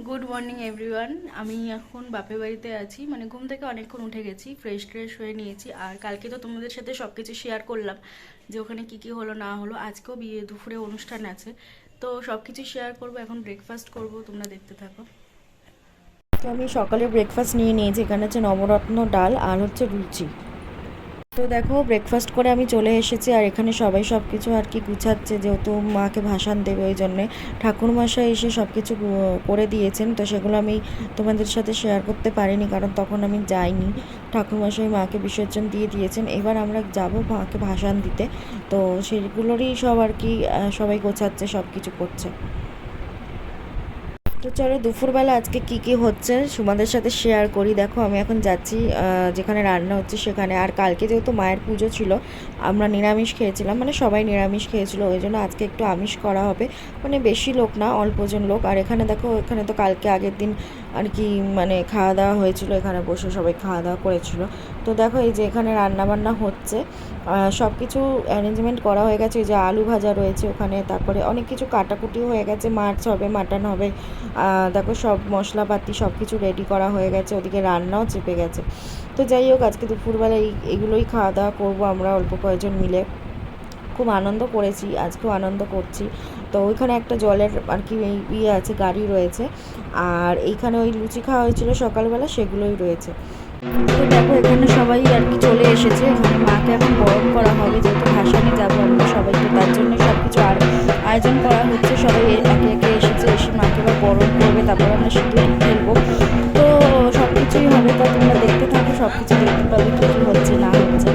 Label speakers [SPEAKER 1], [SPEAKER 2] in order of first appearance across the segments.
[SPEAKER 1] Good morning everyone. আমি এখন বাপের বাড়িতে আছি, মানে ঘুম থেকে অনেকক্ষণ উঠে গেছি, ফ্রেশ হয়ে নিয়েছি। আর কালকে তো তোমাদের সাথে সব কিছু শেয়ার করলাম যে ওখানে কী কী হলো না হলো। আজকেও বিয়ে দুপুরে অনুষ্ঠান আছে, তো সব কিছু শেয়ার করবো। এখন ব্রেকফাস্ট করব, তোমরা দেখতে থাকো। তো আমি সকালে ব্রেকফাস্ট নিয়ে নিয়েছি, এখানে হচ্ছে নবরত্ন ডাল আর হচ্ছে লুচি। তো দেখো ব্রেকফাস্ট করে আমি চলে এসেছি, আর এখানে সবাই সব কিছু আর কি গুছাচ্ছে, যেহেতু মাকে ভাসান দেবে ওই জন্যে। ঠাকুরমশাই এসে সব কিছু করে দিয়েছেন, তো সেগুলো আমি তোমাদের সাথে শেয়ার করতে পারিনি, কারণ তখন আমি যাইনি। ঠাকুরমশাই মাকে বিসর্জন দিয়ে দিয়েছেন, এবার আমরা যাব মাকে ভাসান দিতে। তো সেগুলোরই সব আর কি সবাই গোছাচ্ছে, সব কিছু করছে। তো চলো দুপুরবেলা আজকে কি কি হচ্ছে তোমাদের সাথে শেয়ার করি। দেখো আমি এখন যাচ্ছি যেখানে রান্না হচ্ছে সেখানে। আর কালকে যেহেতু মায়ের পুজো ছিল, আমরা নিরামিষ খেয়েছিলাম, মানে সবাই নিরামিষ খেয়েছিল, ওই জন্য আজকে একটু আমিষ করা হবে। মানে বেশি লোক না, অল্পজন লোক। আর এখানে দেখো, এখানে তো কালকে আগের দিন আর কি মানে খাওয়া দাওয়া হয়েছিল, এখানে বসে সবাই খাওয়া দাওয়া করেছিল। তো দেখো এই যে এখানে রান্না বান্না হচ্ছে, সব কিছু অ্যারেঞ্জমেন্ট করা হয়ে গেছে। এই যে আলু ভাজা রয়েছে ওখানে, তারপরে অনেক কিছু কাটাকুটিও হয়ে গেছে, মাছ হবে, মাটন হবে। দেখো সব মশলাপাতি সব কিছু রেডি করা হয়ে গেছে, ওদিকে রান্নাও চেপে গেছে। তো যাই হোক, আজকে দুপুরবেলা এইগুলোই খাওয়া দাওয়া করবো আমরা অল্প কয়েকজন মিলে। খুব আনন্দ করেছি, আজকেও আনন্দ করছি। তো ওইখানে একটা জলের আর কি ইয়ে আছে, গাড়ি রয়েছে। আর এইখানে ওই লুচি খাওয়া হয়েছিল সকালবেলা, সেগুলোই রয়েছে। তো দেখো এখানে সবাই আর কি চলে এসেছে, এখানে মাকে এখন বরণ করা হবে, যেহেতু ভাসানে যাবো আমরা সবাই, তো তার জন্য সব কিছু আয়োজন করা হচ্ছে। সবাই একে একে এসেছে, এসে মাকে এবার বরণ করবে, তারপর আমরা সিঁদুর খেলবো। তো সব কিছুই হবে, তো তোমরা দেখতে থাকো, সব কিছু দেখতে পাবে কী কী হচ্ছে না হচ্ছে।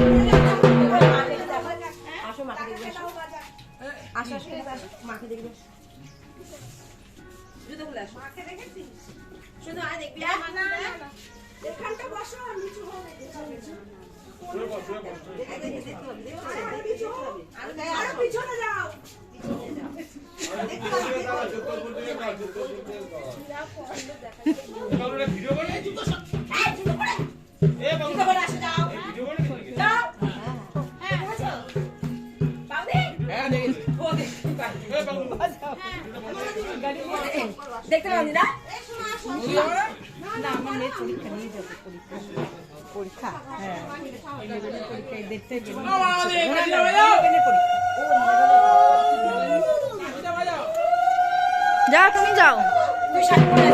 [SPEAKER 1] দেখতে পাবি না? না, আমার মেয়ে পরীক্ষা নিয়ে যাবে, পরীক্ষা হ্যাঁ পরীক্ষায় দেখতে যাও, তুমি যাও, তুই শাড়ি পরে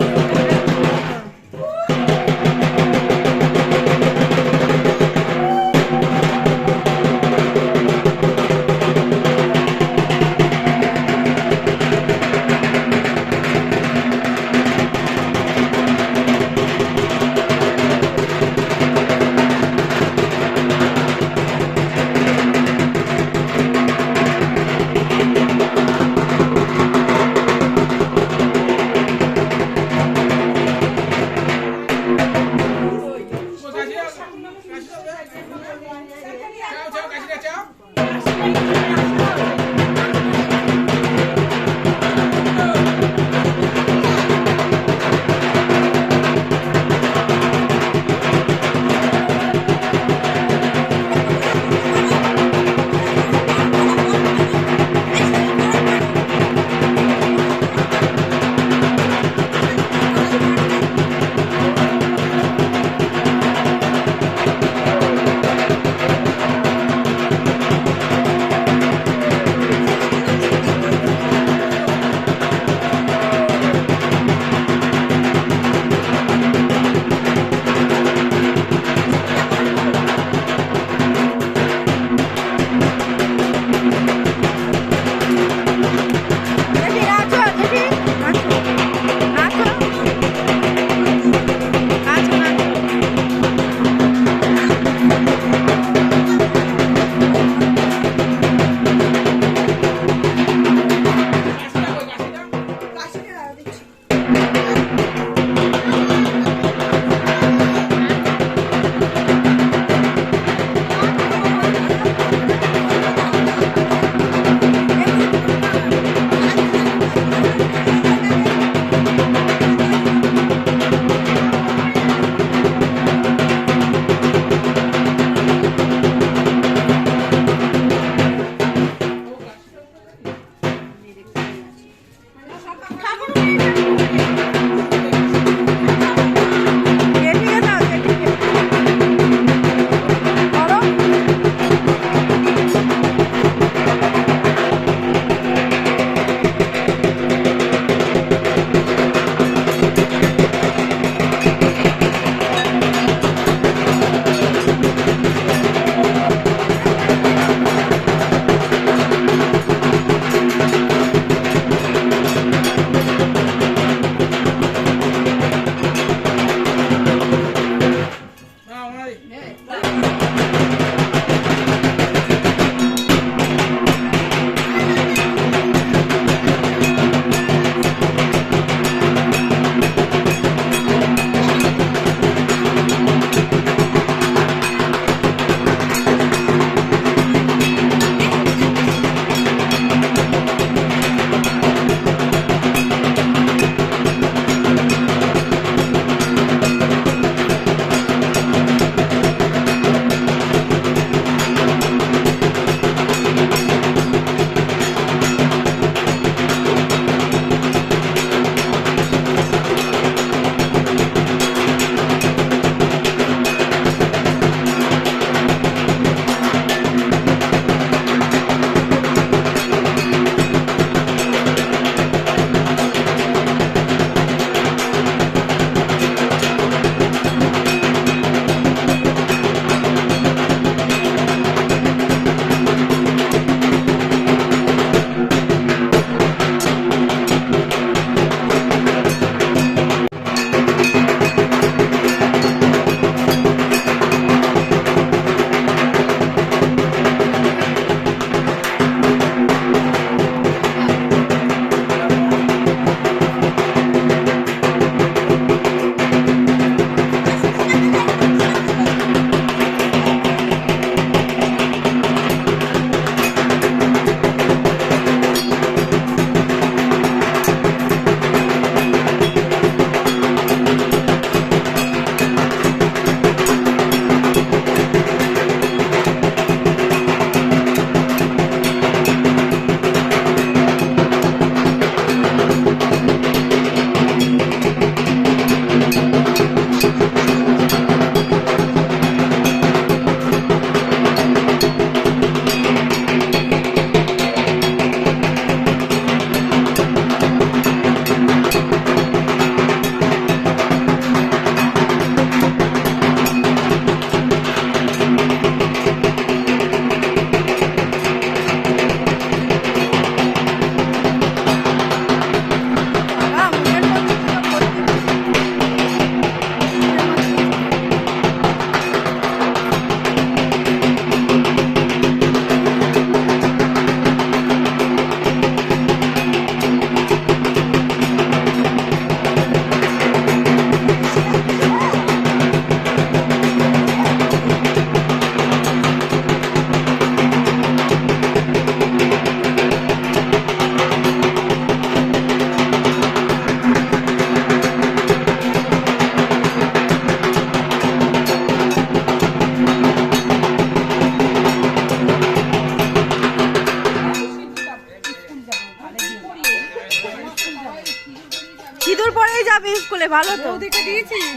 [SPEAKER 1] যাবে স্কুলে, ভালো তো।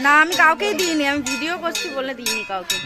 [SPEAKER 1] না আমি কাউকেই দিইনি, আমি ভিডিও করছি বলে দিইনি কাউকে।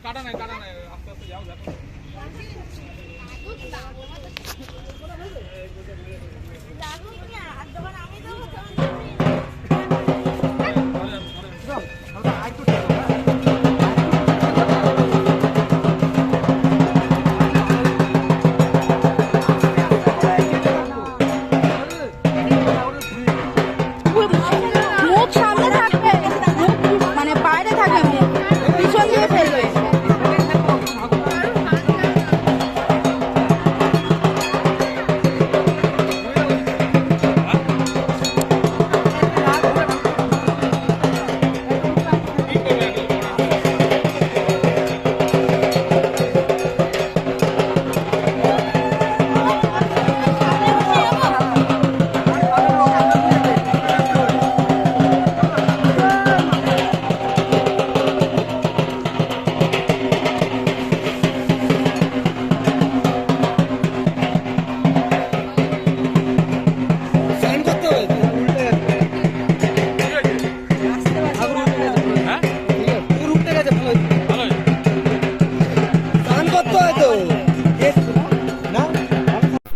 [SPEAKER 2] কাটা নাই আস্তে আস্তে যাও দেখো
[SPEAKER 3] মুখ সামনে থাকবে, মুখ মানে বাইরে থাকবে, মুখ পিছন দিয়ে ফেলবে।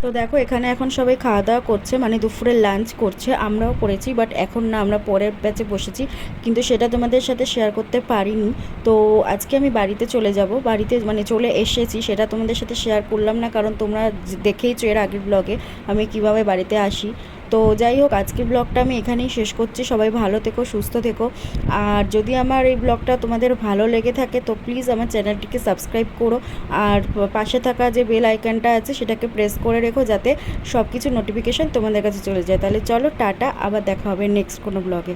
[SPEAKER 1] তো দেখো এখানে এখন সবাই খাওয়া দাওয়া করছে, মানে দুপুরের লাঞ্চ করছে, আমরাও করেছি, বাট এখন না, আমরা পরের ব্যাচে বসেছি, কিন্তু সেটা তোমাদের সাথে শেয়ার করতে পারিনি। তো আজকে আমি বাড়িতে চলে যাব, বাড়িতে মানে চলে এসেছি, সেটা তোমাদের সাথে শেয়ার করলাম না, কারণ তোমরা দেখেইছো এর আগের ব্লগে আমি কিভাবে বাড়িতে আসি। তো যাই হোক, আজকের ব্লগটা আমি এখানেই শেষ করছি। সবাই ভালো থেকো, সুস্থ থেকো, আর যদি আমার এই ব্লগটা তোমাদের ভালো লেগে থাকে তো প্লিজ আমার চ্যানেলটিকে সাবস্ক্রাইব করো, আর পাশে থাকা যে বেল আইকনটা আছে সেটাকে প্রেস করে রেখো, যাতে সব কিছু নোটিফিকেশান তোমাদের কাছে চলে যায়। তাহলে চলো টাটা, আবার দেখা হবে নেক্সট কোনো ব্লগে।